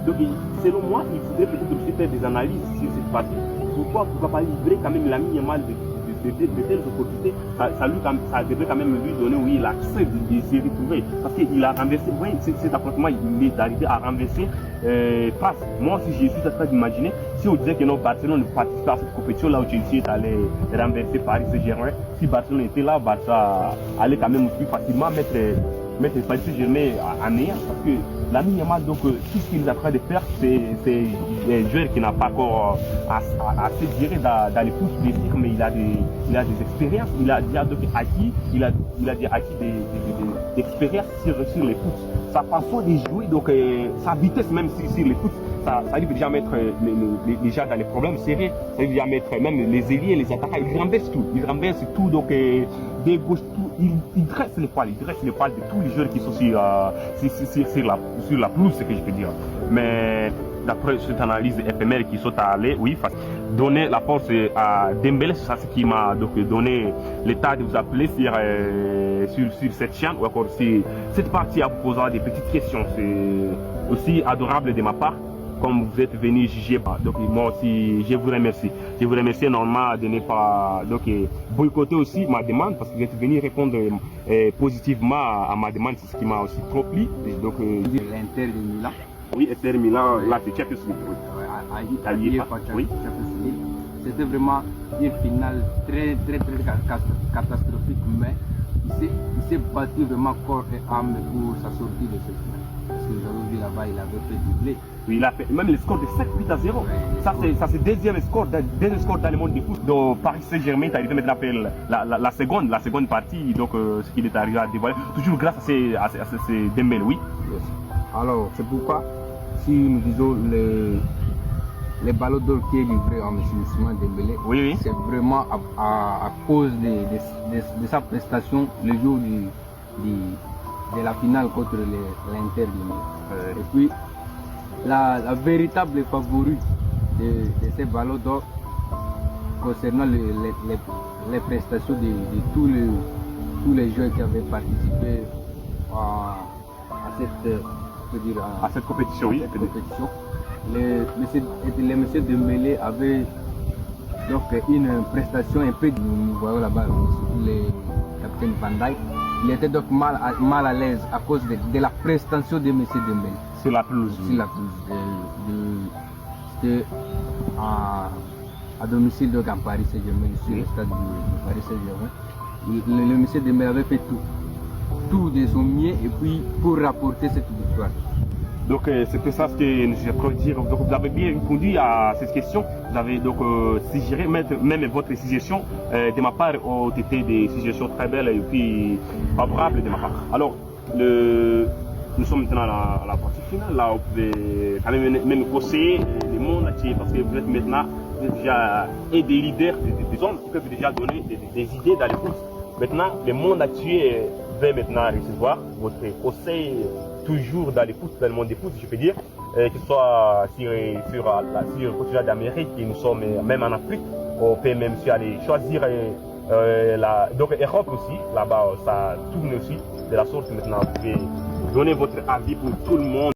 Donc, selon moi, il faudrait peut-être aussi faire des analyses sur cette partie. Pourquoi pas livrer quand même la minimale de telles opportunités, ça devrait quand même lui donner, oui, l'accès de s'y retrouver. Parce qu'il a renversé, oui, cet affrontement, il est arrivé à renverser face. Moi, si je suis en train d'imaginer, si on disait que non, Barcelone ne participe pas à cette compétition-là où Chelsea est allé renverser Paris Saint-Germain, si Barcelone était là, Barça allait quand même plus facilement mettre Paris Saint-Germain en néant. Parce que Lamine Yamal, donc, tout ce qu'il est en train de faire, c'est des joueurs qui n'ont pas encore assez tiré dans les pouces des tirs, mais il a des expériences, il a donc acquis, il a des acquis d'expérience sur les pouces. Sa façon de jouer, donc sa vitesse même sur les pouces, ça lui veut déjà mettre les gens dans les problèmes sérieux, ça lui veut déjà mettre même les ailiers, les attaquants, il renverse tout, donc des gauches, tout, il dresse les poils de tous les joueurs qui sont sur la pelouse, ce que je peux dire. Mais d'après cette analyse éphémère qui sont allés, oui, donner la force à Dembélé, c'est ce qui m'a donc donné l'état de vous appeler sur cette chaîne, ou encore si cette partie en vous posant des petites questions. C'est aussi adorable de ma part, comme vous êtes venu juger. Donc moi aussi, je vous remercie. Je vous remercie énormément de ne pas boycotter aussi ma demande, parce que vous êtes venu répondre positivement à ma demande, c'est ce qui m'a aussi trop plu. Donc l'Inter de Milan. Oui, Inter Milan, là c'est Champions League. Oui. Oui. C'était vraiment une finale très catastrophique, mais il s'est battu vraiment corps et âme pour sa sortie de cette finale. Parce que vous avez vu là-bas, il avait fait doubler. Oui, il a fait même le score de 7 buts à 0. Ouais, ça c'est deuxième score dans le monde du foot. Donc Paris Saint-Germain est arrivé maintenant à la seconde partie, donc ce qu'il est arrivé à dévoiler, toujours grâce à ces Dembélé, oui. Yes. Alors c'est pourquoi, si nous disons les ballons d'or qui est livré en M. Ousmane Dembélé, oui. C'est vraiment à cause de sa prestation le jour de la finale contre l'Inter de Milan. Et puis la véritable favori de ces ballons d'or concernant les prestations de tous les joueurs qui avaient participé à cette compétition. Le monsieur Dembélé avait donc une prestation un peu, nous voyons là-bas le capitaine Van Dijk, il était donc mal à l'aise à cause de la prestation de monsieur Dembélé. Sur la pelouse. C'était à domicile donc à Paris Saint-Germain, sur le stade de Paris Saint-Germain. Le monsieur Dembélé avait fait tout de son mieux et puis pour rapporter cette victoire. Donc c'était ça ce que je peux dire. Donc vous avez bien répondu à cette question. Vous avez donc suggéré, même votre suggestion de ma part ont été des suggestions très belles et puis favorables de ma part. Alors nous sommes maintenant à la partie finale. Là, vous pouvez quand même conseiller le monde entier, parce que vous êtes maintenant déjà des leaders, des hommes qui peuvent déjà donner des idées dans les courses. Maintenant, le monde entier va maintenant recevoir votre conseil toujours dans les foot, dans le monde des foot, je peux dire, que ce soit sur le continent d'Amérique, et nous sommes même en Afrique, on peut même aller choisir donc Europe aussi, là-bas ça tourne aussi de la sorte. Maintenant vous pouvez donner votre avis pour tout le monde.